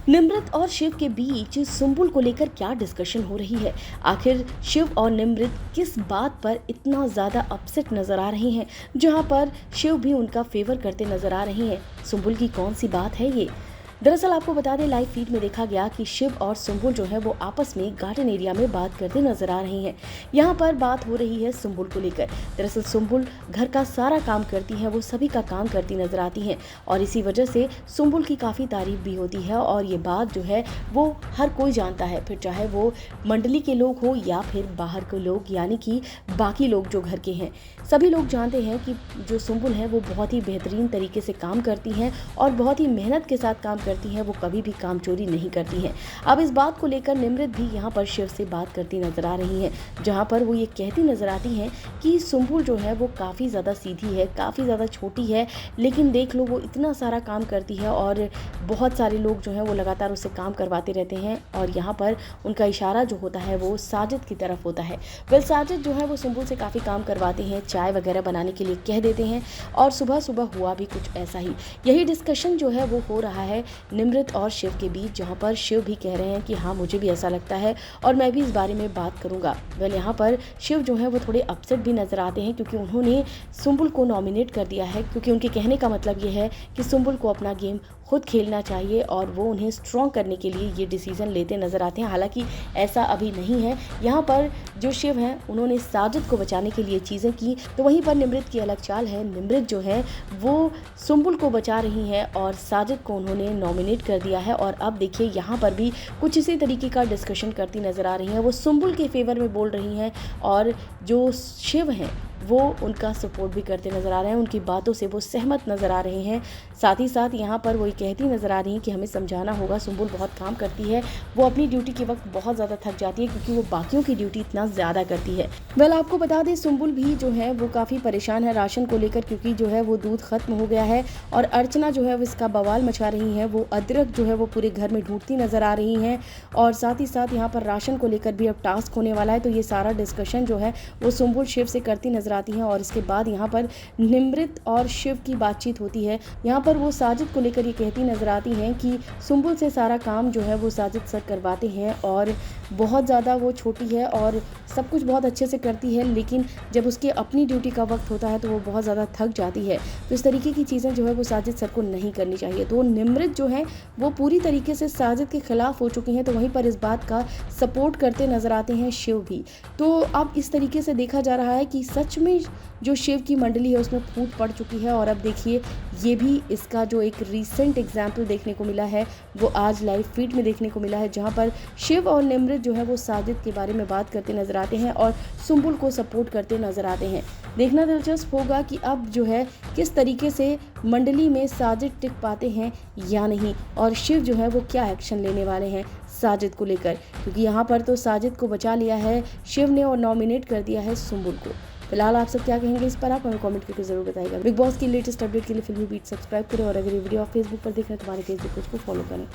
निमृत और शिव के बीच सुंबुल को लेकर क्या डिस्कशन हो रही है? आखिर शिव और निमृत किस बात पर इतना ज़्यादा अपसेट नजर आ रहे हैं, जहां पर शिव भी उनका फेवर करते नजर आ रहे हैं? सुंबुल की कौन सी बात है ये? दरअसल आपको बता दें, लाइव फीड में देखा गया कि शिव और सुंबुल जो है वो आपस में गार्डन एरिया में बात करते नजर आ रहे हैं। यहाँ पर बात हो रही है सुंबुल को लेकर। दरअसल सुंबुल घर का सारा काम करती है, वो सभी का काम करती नजर आती हैं और इसी वजह से सुंबुल की काफ़ी तारीफ भी होती है और ये बात जो है वो हर कोई जानता है, फिर चाहे वो मंडली के लोग हो या फिर बाहर के लोग, यानी कि बाकी लोग जो घर के हैं। सभी लोग जानते हैं कि जो सुंबुल है वो बहुत ही बेहतरीन तरीके से काम करती हैं और बहुत ही मेहनत के साथ काम करती हैं, वो कभी भी काम चोरी नहीं करती हैं। अब इस बात को लेकर निमृत भी यहाँ पर शिव से बात करती नजर आ रही हैं, जहाँ पर वो ये कहती नजर आती हैं कि सुंबुल जो है वो काफ़ी ज़्यादा सीधी है, काफ़ी ज़्यादा छोटी है, लेकिन देख लो वो इतना सारा काम करती है और बहुत सारे लोग जो हैं वो लगातार उससे काम करवाते रहते हैं और यहाँ पर उनका इशारा जो होता है वो साजिद की तरफ होता है। साजिद जो है वो सुंबुल से काफ़ी काम करवाते हैं, चाय वगैरह बनाने के लिए कह देते हैं और सुबह सुबह हुआ भी कुछ ऐसा ही। यही डिस्कशन जो है वो हो रहा है निमृत और शिव के बीच, जहाँ पर शिव भी कह रहे हैं कि हाँ मुझे भी ऐसा लगता है और मैं भी इस बारे में बात करूँगा। यहाँ पर शिव जो है वो थोड़े अपसेट भी नजर आते हैं क्योंकि उन्होंने सुंबुल को नॉमिनेट कर दिया है, क्योंकि उनके कहने का मतलब ये है कि सुंबुल को अपना गेम खुद खेलना चाहिए और वो उन्हें स्ट्रॉन्ग करने के लिए ये डिसीजन लेते नजर आते हैं। हालांकि ऐसा अभी नहीं है। यहाँ पर जो शिव हैं उन्होंने साजिद को बचाने के लिए चीज़ें की, तो वहीं पर निमृत की अलग चाल है। निमृत जो है वो सुंबुल को बचा रही हैं और साजिद को उन्होंने नॉमिनेट कर दिया है और अब देखिए यहाँ पर भी कुछ इसी तरीके का डिस्कशन करती नजर आ रही हैं। वो सुंबुल के फेवर में बोल रही हैं और जो शिव हैं वो उनका सपोर्ट भी करते नजर आ रहे हैं, उनकी बातों से वो सहमत नजर आ रहे हैं। साथ ही साथ यहाँ पर वो ये कहती नजर आ रही हैं कि हमें समझाना होगा, सुंबुल बहुत काम करती है, वो अपनी ड्यूटी के वक्त बहुत ज़्यादा थक जाती है क्योंकि वो बाकियों की ड्यूटी इतना ज़्यादा करती है। आपको बता दें सुंबुल भी जो है वो काफ़ी परेशान है राशन को लेकर, क्योंकि जो है वो दूध खत्म हो गया है और अर्चना जो है वो इसका बवाल मचा रही है। वो अदरक जो है वो पूरे घर में ढूंढती नजर आ रही हैं और साथ ही साथ यहाँ पर राशन को लेकर भी अब टास्क होने वाला है, तो ये सारा डिस्कशन जो है वो सुंबुल शिव से करती नजर आती हैं और इसके बाद यहाँ पर निमृत और शिव की बातचीत होती है। यहाँ पर वो साजिद को लेकर ये कहती नजर आती हैं कि सुंबुल से सारा काम जो है वो साजिद सर करवाते हैं और बहुत ज़्यादा वो छोटी है और सब कुछ बहुत अच्छे से करती है, लेकिन जब उसकी अपनी ड्यूटी का वक्त होता है तो वो बहुत ज़्यादा थक जाती है। तो इस तरीके की चीज़ें जो है वो साजिद सर को नहीं करनी चाहिए। तो निमृत जो है वो पूरी तरीके से साजिद के खिलाफ हो चुकी हैं, तो वहीं पर इस बात का सपोर्ट करते नजर आते हैं शिव भी। तो अब इस तरीके से देखा जा रहा है कि सच में जो शिव की मंडली है उसमें फूट पड़ चुकी है और अब देखिए ये भी इसका जो एक रीसेंट एग्जाम्पल देखने को मिला है वो आज लाइव फीड में देखने को मिला है, जहां पर शिव और निमृत जो है वो साजिद के बारे में बात करते नजर आते हैं और सुंबुल को सपोर्ट करते नजर आते हैं। देखना दिलचस्प होगा कि अब जो है किस तरीके से मंडली में साजिद टिक पाते हैं या नहीं और शिव जो है वो क्या एक्शन लेने वाले हैं साजिद को लेकर, क्योंकि यहाँ पर तो साजिद को बचा लिया है शिव ने और नॉमिनेट कर दिया है सुंबुल को। फिलहाल आप सब क्या कहेंगे इस पर आप हमें कमेंट करके जरूर बताइएगा। बिग बॉस की लेटेस्ट अपडेट के लिए फिल्मी बीट सब्सक्राइब करें और अगर ये वीडियो आप फेसबुक पर देख रहे हैं तो हमारे फेसबुक पेज को फॉलो करें।